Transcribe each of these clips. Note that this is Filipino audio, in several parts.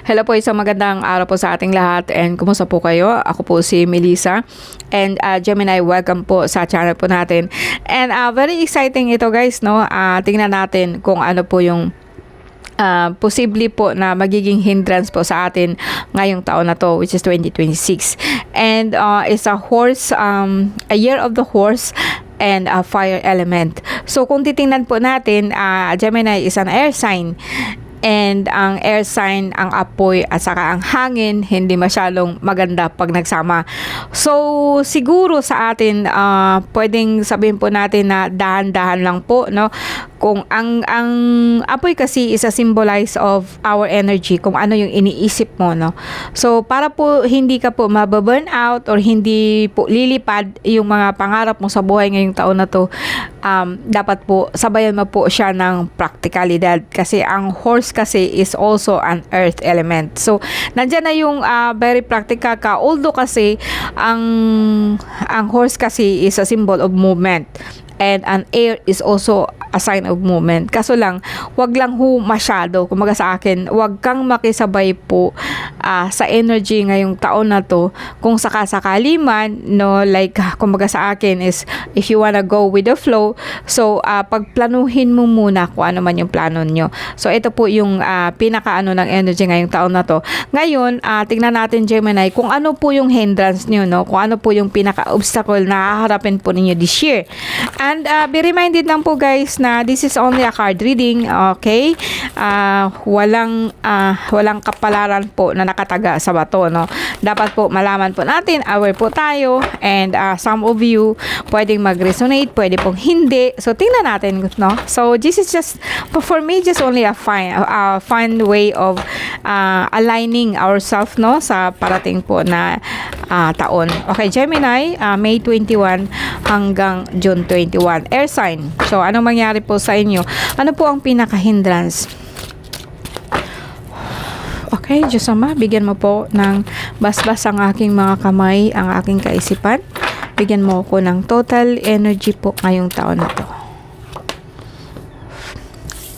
Hello po, isang magandang araw po sa ating lahat and kumusta po kayo? Ako po si Melissa and Gemini, welcome po sa channel po natin. And very exciting ito guys, no? Tingnan natin kung ano po yung posible po na magiging hindrance po sa atin ngayong taon na to, which is 2026. And it's a horse, a year of the horse and a fire element. So kung titingnan po natin, Gemini is an air sign. And ang air sign, ang apoy at saka ang hangin, hindi masyadong maganda pag nagsama. So, siguro sa atin, pwedeng sabihin po natin na dahan-dahan lang po, no? Kung ang apoy kasi is a symbolize of our energy, kung ano yung iniisip mo, no? So, para po hindi ka po mababurn out or hindi po lilipad yung mga pangarap mo sa buhay ngayong taon na to, dapat po sabayan mo po siya ng practicalidad kasi ang horse kasi is also an earth element. So, nandyan na yung very practical ka. Although kasi ang horse kasi is a symbol of movement and an air is also a sign of movement. Kaso lang, wag lang ho masyado. Kumaga sa akin, wag kang makisabay po sa energy ngayong taon na to. Kung sakasakali man, no, like, kumaga sa akin is, if you wanna go with the flow, so, pagplanuhin mo muna kung ano man yung plano nyo. So, ito po yung pinaka-ano ng energy ngayong taon na to. Ngayon, tingnan natin, Gemini, kung ano po yung hindrance nyo, no? Kung ano po yung pinaka-obstacle na haharapin po ninyo this year. And, be reminded lang po, guys, na this is only a card reading, okay? Walang kapalaran po na nakataga sa bato, no? Dapat po malaman po natin, aware po tayo, and some of you pwedeng mag-resonate, pwede pong hindi. So, tingnan natin, no? So, this is just, for me, just only a fun way of aligning ourselves, no? Sa parating po na taon. Okay, Gemini, May 21 hanggang June 21. Air sign. So, anong mangyari po sa inyo? Ano po ang pinaka-hindrance? Okay, Diyos Ama, bigyan mo po ng basbas ang aking mga kamay, ang aking kaisipan. Bigyan mo ko ng total energy po ngayong taon na to.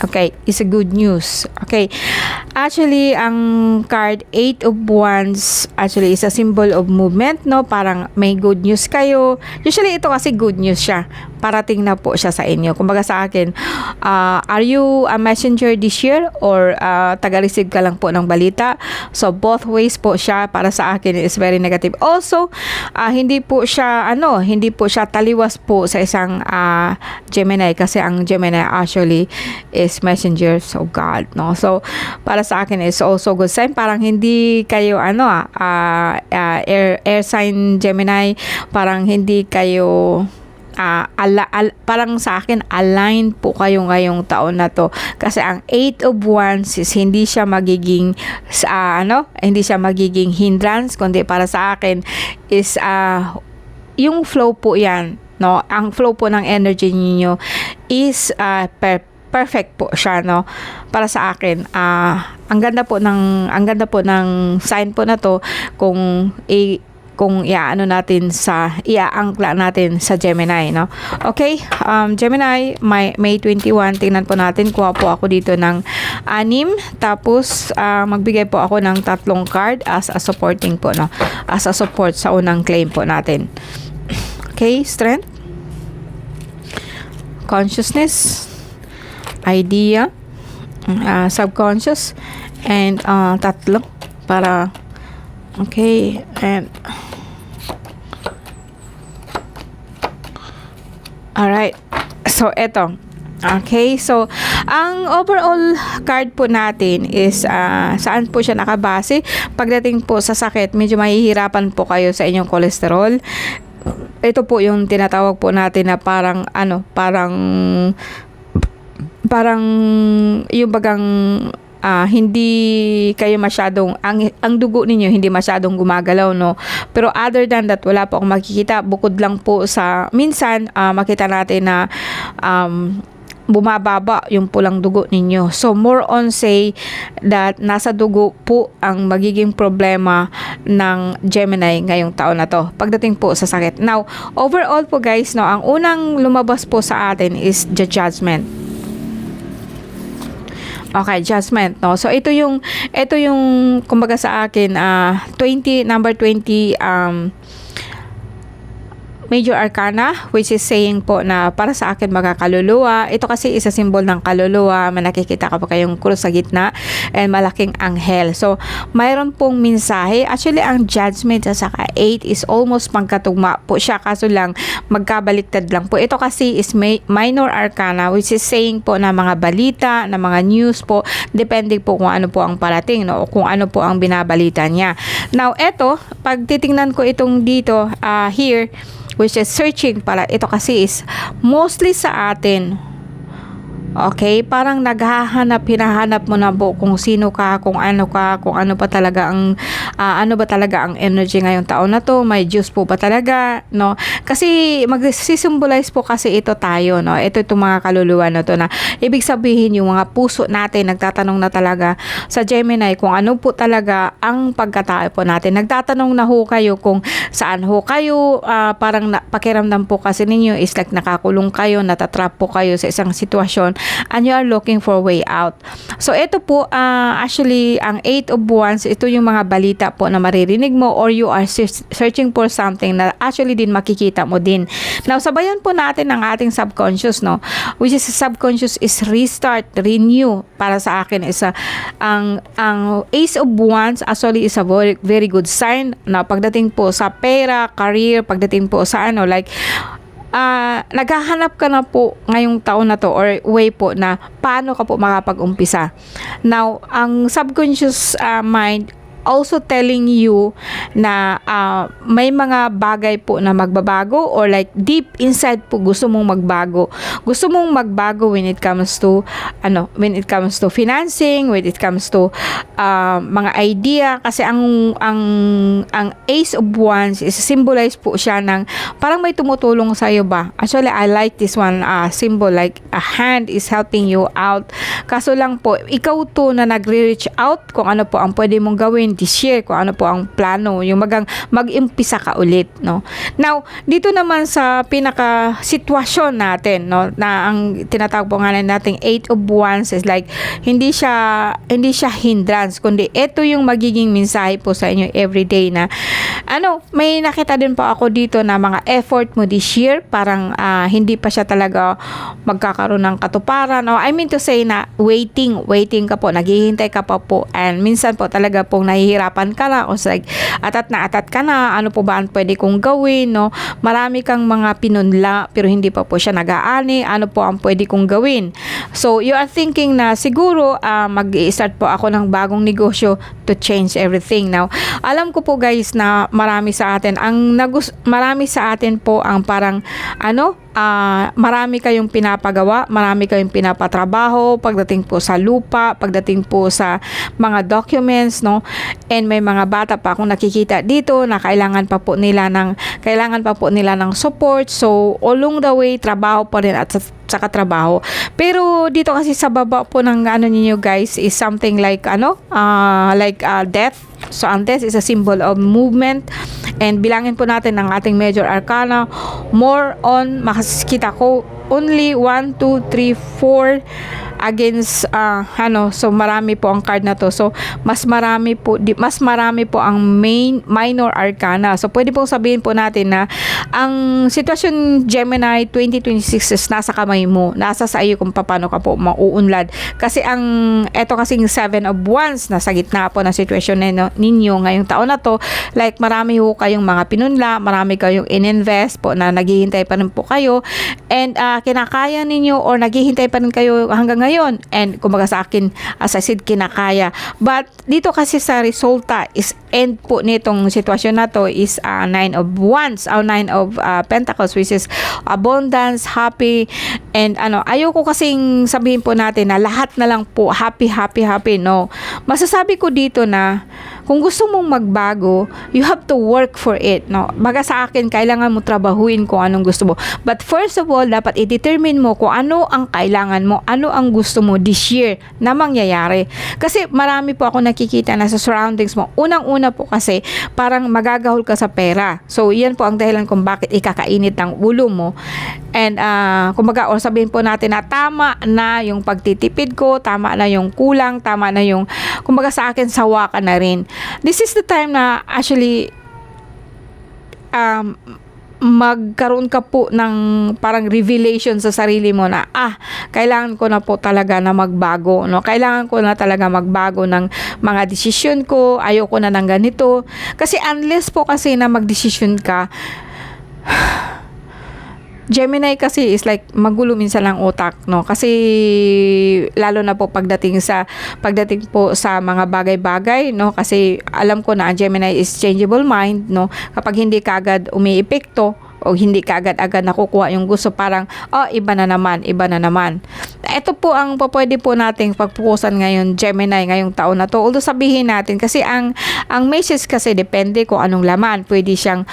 Okay, it's a good news. Okay, actually, ang card 8 of Wands, actually, is a symbol of movement, no? Parang may good news kayo. Usually, ito kasi good news siya. Parating na po siya sa inyo. Kumbaga sa akin, are you a messenger this year or taga-receive ka lang po ng balita? So, both ways po siya. Para sa akin, is very negative. Also, hindi po siya taliwas po sa isang Gemini kasi ang Gemini actually is messengers of God, no? So, para sa akin is also good sign. Parang hindi kayo air sign Gemini, parang hindi kayo parang sa akin align po kayo ngayong taon na to kasi ang 8 of Wands is hindi siya magiging hindrance, kundi para sa akin is yung flow po yan, no? Ang flow po ng energy niyo is perfect po siya, no? Para sa akin, ang ganda po ng sign po na to kung iaangkla natin sa Gemini, no? Okay, Gemini, May 21, tingnan po natin, kuha po ako dito ng 6, tapos magbigay po ako ng 3 card as a supporting po, no? As a support sa unang claim po natin. Okay, strength, consciousness, idea, subconscious, and 3 para okay, and alright, so eto. Okay, so ang overall card po natin is saan po siya nakabase? Pagdating po sa sakit, medyo mahihirapan po kayo sa inyong cholesterol. Ito po yung tinatawag po natin na parang yung bagang hindi kayo masyadong ang dugo ninyo hindi masyadong gumagalaw, no? Pero other than that, wala po akong makikita bukod lang po sa minsan makita natin na bumababa yung pulang dugo ninyo. So more on say that nasa dugo po ang magiging problema ng Gemini ngayong taon na to pagdating po sa sakit. Now, overall po guys, no, ang unang lumabas po sa atin is the Judgment. Okay, judgment, no? So ito yung kumbaga sa akin, number 20, Major Arcana, which is saying po na para sa akin mga kaluluwa. Ito kasi isa symbol ng kaluluwa. May nakikita ka pa kayong krus sa gitna and malaking anghel. So, mayroon pong mensahe. Actually, ang judgment at saka 8 is almost magkatugma po siya. Kaso lang, magkabaliktad lang po. Ito kasi is Minor Arcana, which is saying po na mga balita, na mga news po, depende po kung ano po ang parating, no? O kung ano po ang binabalita niya. Now, ito, pag titingnan ko itong dito, here, which is searching para ito kasi is mostly sa atin. Okay, parang hinahanap mo na po kung sino ka, kung ano pa talaga ang energy ngayong taon na to, may Diyos po ba talaga, no? Kasi mag-symbolize po kasi ito tayo, no? Ito itong mga kaluluwa na to na ibig sabihin yung mga puso natin nagtatanong na talaga sa Gemini kung ano po talaga ang pagkatao po natin. Nagtatanong na ho kayo kung saan ho kayo, parang pakiramdam po kasi ninyo is like nakakulong kayo, natatrap po kayo sa isang sitwasyon and you are looking for a way out. So ito po, actually ang 8 of Wands, ito yung mga balita po na maririnig mo or you are searching for something na actually din makikita mo din. Now sabayan po natin ang ating subconscious, no, which is subconscious is restart, renew. Para sa akin is ang Ace of Wands actually is a very, very good sign na pagdating po sa pera, career, pagdating po sa like naghahanap ka na po ngayong taon na to or way po na paano ka po makapag-umpisa. Now, ang subconscious mind also telling you na may mga bagay po na magbabago or like deep inside po gusto mong magbago. Gusto mong magbago when it comes to financing, when it comes to mga idea kasi ang Ace of Wands is symbolize po siya ng parang may tumutulong sa iyo ba. Actually, I like this one symbol like a hand is helping you out. Kaso lang po, ikaw to na nagre-reach out kung ano po ang pwede mong gawin this year, kung ano po ang plano, yung mag-impisa ka ulit, no? Now, dito naman sa pinaka sitwasyon natin, no, na ang tinatawag po nga natin 8 of Wands is like hindi siya hindrance, kundi ito yung magiging mensahe po sa inyo everyday na may nakita din po ako dito na mga effort mo this year, parang hindi pa siya talaga magkakaroon ng katuparan, no? I mean to say na waiting ka po, naghihintay ka pa po, and minsan po talaga pong nahihirapan ka na, o like atat ka na, ano po ba ang pwede kong gawin, no? Marami kang mga pinunla pero hindi pa po siya nag-aani, ano po ang pwede kong gawin. So you are thinking na siguro mag-i-start po ako ng bagong negosyo to change everything. Now, alam ko po guys na marami sa atin po ang parang marami kayong pinapagawa, marami kayong pinapatrabaho pagdating po sa lupa, pagdating po sa mga documents, no? And may mga bata pa akong nakikita dito na kailangan pa po nila ng support. So along the way, trabaho pa rin at saka trabaho. Pero dito kasi sa baba po ng ninyo guys is something like death. So ang death is a symbol of movement. And bilangin po natin ng ating Major Arcana, more on makikita ko only 1, 2, 3, 4 against so marami po ang card na to. So mas marami po ang Minor Arcana. So pwede pong sabihin po natin na ang sitwasyon Gemini 2026 is nasa kamay mo, nasa sa iyo kung paano ka po mauunlad. Kasi eto kasing 7 of Wands nasa gitna po ng sitwasyon ninyo ngayong taon na to, like marami ho kayong mga pinunla, marami kayong ininvest po na naghihintay pa rin po kayo, and kinakaya ninyo or naghihintay pa rin kayo hanggang ngayon, and kumbaga sa akin as I said kinakaya, but dito kasi sa resulta is end po nitong sitwasyon na to is 9 of Wands or 9 of Pentacles, which is abundance, happy, and ayoko kasing sabihin po natin na lahat na lang po happy, no. Masasabi ko dito na kung gusto mong magbago, you have to work for it, no? Baga sa akin, kailangan mo trabahuin kung anong gusto mo. But first of all, dapat i-determine mo kung ano ang kailangan mo, ano ang gusto mo this year na mangyayari. Kasi marami po ako nakikita na sa surroundings mo. Unang-una po kasi, parang magagahol ka sa pera. So, yan po ang dahilan kung bakit ikakainit ang ulo mo. And, kumbaga, or sabihin po natin na tama na yung pagtitipid ko, tama na yung kulang, tama na yung, kumbaga sa akin, sawa ka na rin. This is the time na actually magkaroon ka po ng parang revelation sa sarili mo na kailangan ko na po talaga na magbago, no? Kailangan ko na talaga magbago ng mga desisyon ko, ayoko na ng ganito. Kasi unless po kasi na magdesisyon ka, Gemini kasi is like magulo minsan lang utak, no? Kasi lalo na po pagdating po sa mga bagay-bagay, no? Kasi alam ko na ang Gemini is changeable mind, no? Kapag hindi ka agad umiepekto o hindi ka agad-agad nakukuha yung gusto, parang iba na naman. Ito po ang pwede po nating pagpukusan ngayon, Gemini, ngayong taon na to. Although sabihin natin kasi ang message kasi depende kung anong laman. Pwede siyang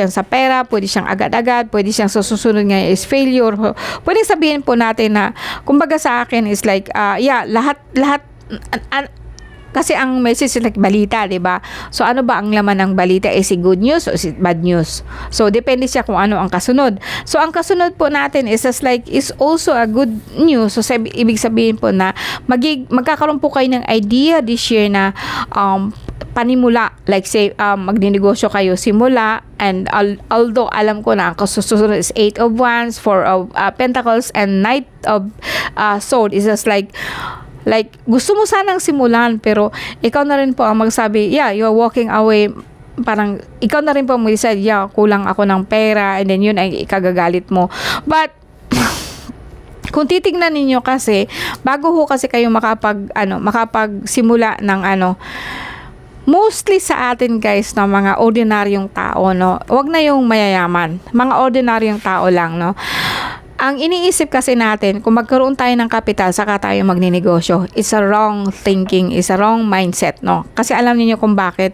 sa pera, pwede siyang agad-agad, pwede siyang sa susunod ngayon is failure. Pwede sabihin po natin na kumbaga sa akin is like lahat kasi ang message is like balita, 'di ba? So ano ba ang laman ng balita? Is it good news or is it bad news? So depende siya kung ano ang kasunod. So ang kasunod po natin is just like is also a good news. So ibig sabihin po na magkakaroon po kayo ng idea this year na panimula, like say magninegosyo kayo simula, and although alam ko na ang kasusunod is 8 of Wands, 4 of Pentacles, and Knight of Sword is just like gusto mo sanang simulan pero ikaw na rin po ang magsabi, you're walking away, parang ikaw na rin po mag-decide, kulang ako ng pera, and then yun ay ikagagalit mo. But kung titignan ninyo kasi, bago ho kasi kayo makapagsimula ng mostly sa atin guys na mga ordinaryong tao, no? Wag na yung mayayaman, mga ordinaryong tao lang, no? Ang iniisip kasi natin, kung magkaroon tayo ng kapital, saka tayo magninegosyo, it's a wrong thinking, it's a wrong mindset, no? Kasi alam niyo kung bakit.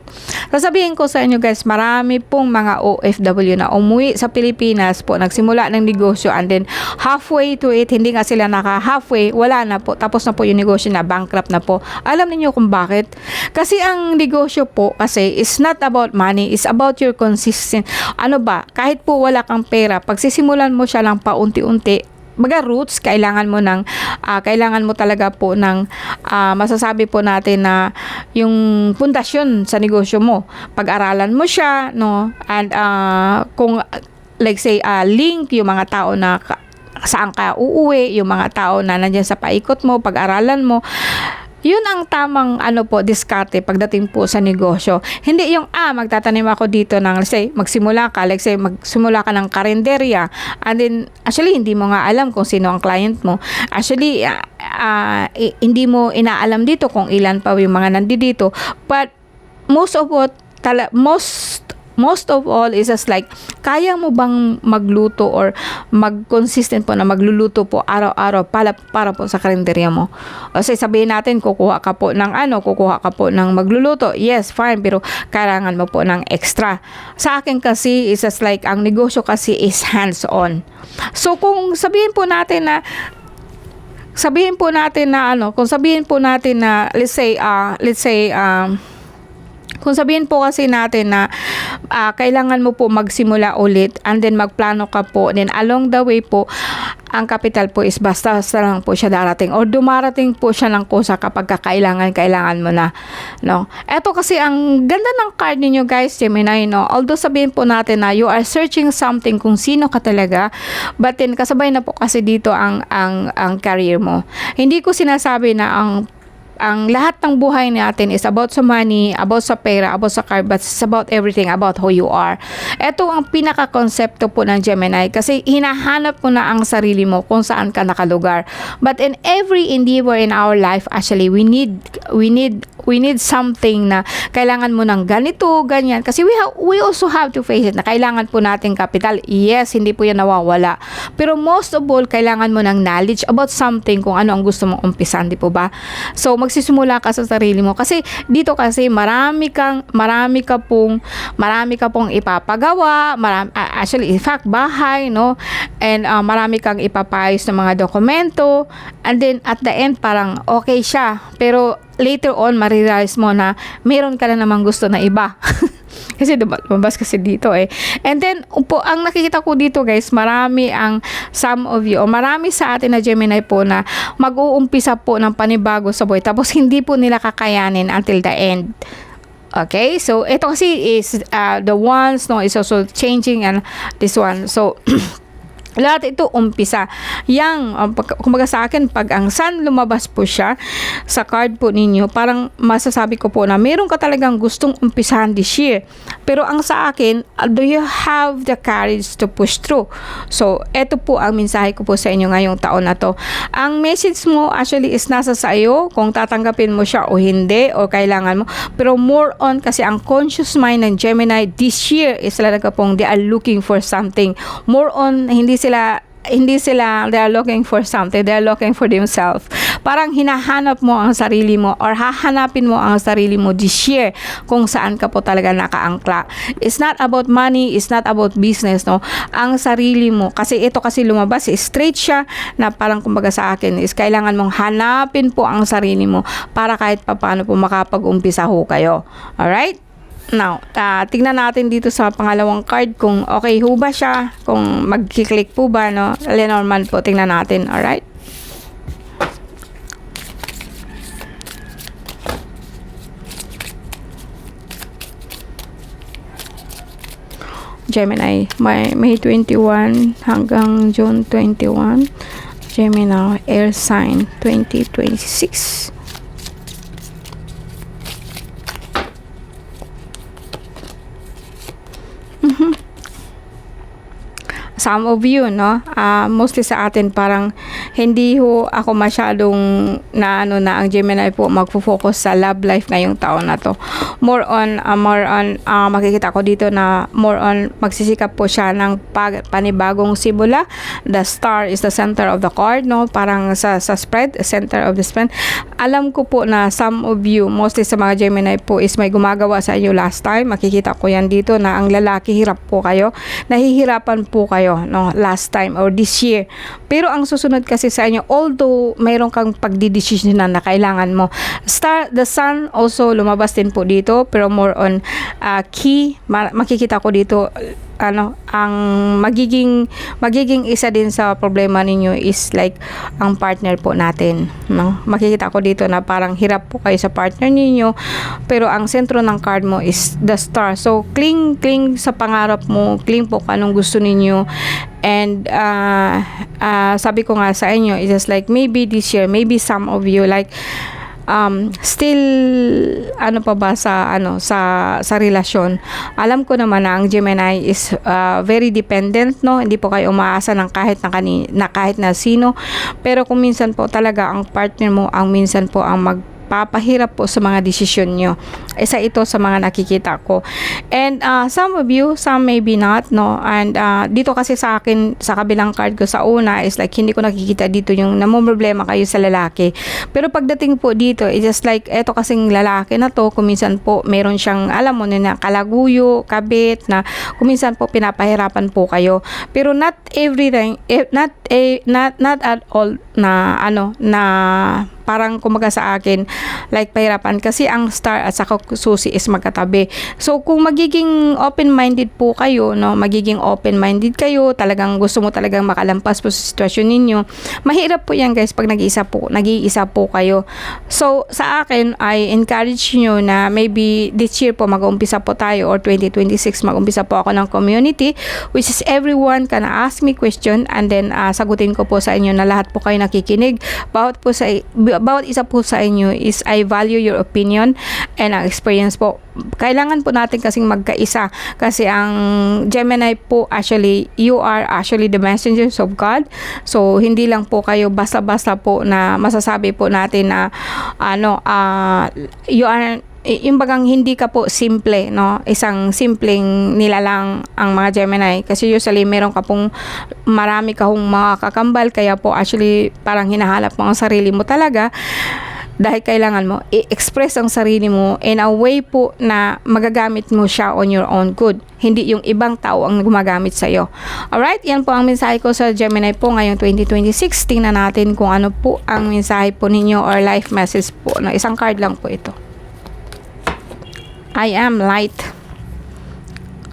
Sasabihin ko sa inyo guys, marami pong mga OFW na umuwi sa Pilipinas po, nagsimula ng negosyo, and then halfway to it, hindi nga sila halfway, wala na po, tapos na po yung negosyo na, bankrupt na po. Alam niyo kung bakit? Kasi ang negosyo po kasi is not about money, it's about your consistent. Kahit po wala kang pera, pagsisimulan mo siya lang paunti-unti, roots, kailangan mo talaga po ng masasabi po natin na yung pundasyon sa negosyo mo. Pag-aralan mo siya, no? And kung like say link yung mga tao na saan ka uuwi, yung mga tao na nandiyan sa paikot mo, pag-aralan mo. Yun ang tamang diskarte pagdating po sa negosyo. Hindi yung magtatanim ako dito ng, let's say, magsimula ka ng karinderya, and then actually hindi mo nga alam kung sino ang client mo. Actually hindi mo inaalam dito kung ilan pa yung mga nandito. But most of all is just like, kaya mo bang magluto or mag-consistent po na magluluto po araw-araw para po sa karinderya mo? Kasi sabihin natin, kukuha ka po ng magluluto. Yes, fine, pero kailangan mo po ng extra. Sa akin kasi is just like, ang negosyo kasi is hands-on. So kung sabihin po natin na kung sabihin po kasi natin na kailangan mo po magsimula ulit, and then magplano ka po, then along the way po, ang capital po is basta lang po siya darating or dumarating po siya ng kusa kapag kailangan mo na, no? Eto kasi ang ganda ng card ninyo guys, Gemini, no? Although sabihin po natin na you are searching something kung sino ka talaga, but then kasabay na po kasi dito ang career mo. Hindi ko sinasabi na ang lahat ng buhay natin is about sa money, about sa pera, about sa car, but it's about everything, about who you are. Ito ang pinaka-konsepto po ng Gemini kasi hinahanap mo na ang sarili mo kung saan ka nakalugar. But in every endeavor in our life, actually, we need something na kailangan mo ng ganito, ganyan. Kasi we also have to face it na kailangan po natin capital. Yes, hindi po yan nawawala. Pero most of all, kailangan mo ng knowledge about something kung ano ang gusto mong umpisan, di po ba? So, magsisimula ka sa sarili mo. Kasi dito kasi marami ka pong ipapagawa, actually in fact bahay, no, and marami kang ipapayos ng mga dokumento, and then at the end parang okay siya, pero later on marirealize mo na meron ka na namang gusto na iba. Kasi lumabas kasi dito eh. And then, ang nakikita ko dito guys, some of you, o marami sa atin na Gemini po na mag-uumpisa po ng panibago sa buhay. Tapos hindi po nila kakayanin until the end. Okay? So, ito kasi is the ones, no, is also changing, and this one. So, lahat ito umpisa. Kumbaga sa akin, pag ang sun lumabas po siya sa card po ninyo, parang masasabi ko po na meron ka talagang gustong umpisahan this year. Pero ang sa akin, do you have the courage to push through? So, ito po ang mensahe ko po sa inyo ngayong taon na to. Ang message mo actually is nasa sa iyo kung tatanggapin mo siya o hindi, o kailangan mo. Pero more on, kasi ang conscious mind ng Gemini this year is talaga pong they are looking for something. More on, hindi sila they are looking for something, they are looking for themselves. Parang hinahanap mo ang sarili mo, or hahanapin mo ang sarili mo this year kung saan ka po talaga nakaangkla. It's not about money, it's not about business, no, ang sarili mo. Kasi ito kasi lumabas, straight siya na parang kumbaga sa akin is kailangan mong hanapin po ang sarili mo para kahit paano po makapag-umpisa ho kayo. Alright? Now, tignan natin dito sa pangalawang card kung okay ho ba siya, kung mag-click po ba, no? Lenormand po, tignan natin, alright? Gemini, May 21 hanggang June 21. Gemini, air sign, 2026. Some of you, no, mostly sa atin parang hindi ho ako masyadong na ang Gemini po magfo-focus sa love life ngayong taon na to. More on makikita ko dito na more on magsisikap po siya ng panibagong simula. The star is the center of the card, no, parang sa spread, center of the spread. Alam ko po na some of you, mostly sa mga Gemini po, is may gumagawa sa inyo last time. Makikita ko yan dito na ang lalaki hirap po kayo, nahihirapan po kayo, no, last time or this year. Pero ang susunod kasi sa inyo, although mayroon kang pagdidesisyon na kailangan mo, the sun also lumabas din po dito, pero more on key, makikita ko dito ang magiging isa din sa problema ninyo is like ang partner po natin, no? Makikita ko dito na parang hirap po kayo sa partner ninyo, pero ang sentro ng card mo is the star. So cling sa pangarap mo, cling po kung anong gusto ninyo. And sabi ko nga sa inyo, it's just like maybe this year, maybe some of you like still pa ba sa relasyon. Alam ko naman na ang Gemini is very dependent, no, hindi po kayo umaasa ng kahit na sino, pero kung minsan po talaga ang partner mo ang minsan po ang papahirap po sa mga desisyon nyo. Isa ito sa mga nakikita ko. And some of you, some maybe not, no? And dito kasi sa akin, sa kabilang card ko sa una is like hindi ko nakikita dito yung namumroblema kayo sa lalaki. Pero pagdating po dito, it's just like eto kasing lalaki na to, kuminsan po meron siyang, alam mo na kalaguyo, kabit, na kuminsan po pinapahirapan po kayo. Pero not everything, not at all na na parang kumaga sa akin like pahirapan, kasi ang star at saka susi is magkatabi. So kung magiging open-minded po kayo, no, magiging open-minded kayo, talagang gusto mo talagang makalampas po sa sitwasyon ninyo, mahirap po yan guys pag nag-iisa po kayo. So sa akin, I encourage nyo na maybe this year po mag-umpisa po tayo, or 2026 mag-umpisa po ako ng community, which is everyone can ask me question, and then sagutin ko po sa inyo na lahat po kayo nakikinig. Bawat isa po sa inyo is I value your opinion and ang experience po. Kailangan po natin kasing magkaisa, kasi ang Gemini po actually, you are actually the messengers of God. So hindi lang po kayo basta-basta po na masasabi po natin na you are yung bagang hindi ka po simple, no, isang simpleng nilalang ang mga Gemini, kasi usually meron ka pong marami ka hong mga kakambal, kaya po actually parang hinahanap mo ang sarili mo talaga. dahil kailangan mo i-express ang sarili mo in a way po na magagamit mo siya on your own good, hindi yung ibang tao ang gumagamit sa'yo. Alright, yan po ang mensahe ko sa Gemini po ngayong 2026. Tingnan natin kung ano po ang mensahe po ninyo or life message po. No, isang card lang po ito. I am light.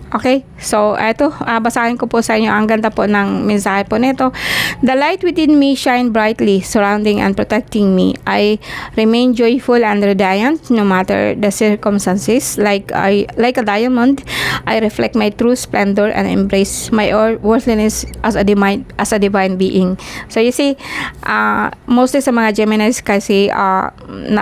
Okay, so eto, basahin ko po sa inyo. Ang ganda po ng mensahe po nito. The light within me shine brightly, surrounding and protecting me. I remain joyful and radiant no matter the circumstances. Like a diamond, I reflect my true splendor and embrace my worthiness as a divine being. So you see, mostly sa mga Geminis kasi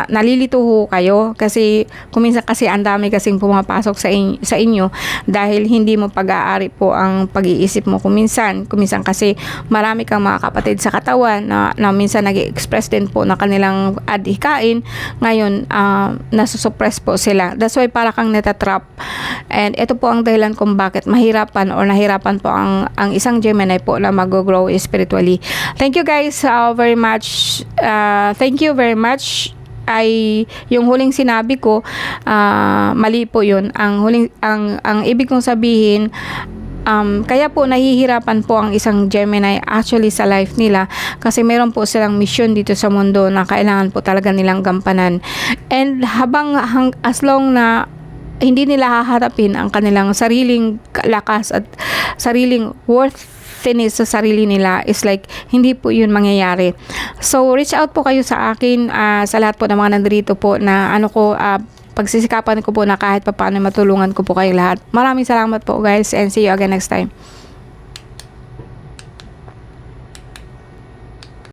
nalilito ho kayo kasi kuminsan kasi ang dami kasing pumapasok sa inyo dahil hindi mo pag-aari po ang pag-iisip mo kuminsan kasi marami kang mga kapatid sa katawan na minsan nag-express din po na kanilang adhikain, ngayon nasusuppress po sila. That's why para kang natatrap, and ito po ang dahilan kung bakit nahirapan po ang isang Gemini po na mag-grow spiritually. Thank you guys very much. Thank you very much. Yung huling sinabi ko, mali po yun. Ang ibig kong sabihin, kaya po nahihirapan po ang isang Gemini actually sa life nila kasi meron po silang mission dito sa mundo na kailangan po talaga nilang gampanan. And as long na hindi nila haharapin ang kanilang sariling lakas at sariling worth sa sarili nila, is like hindi po yun mangyayari. So reach out po kayo sa akin, sa lahat po ng mga nandito po na pagsisikapan ko po na kahit paano matulungan ko po kayo lahat. Maraming salamat po guys, and see you again next time.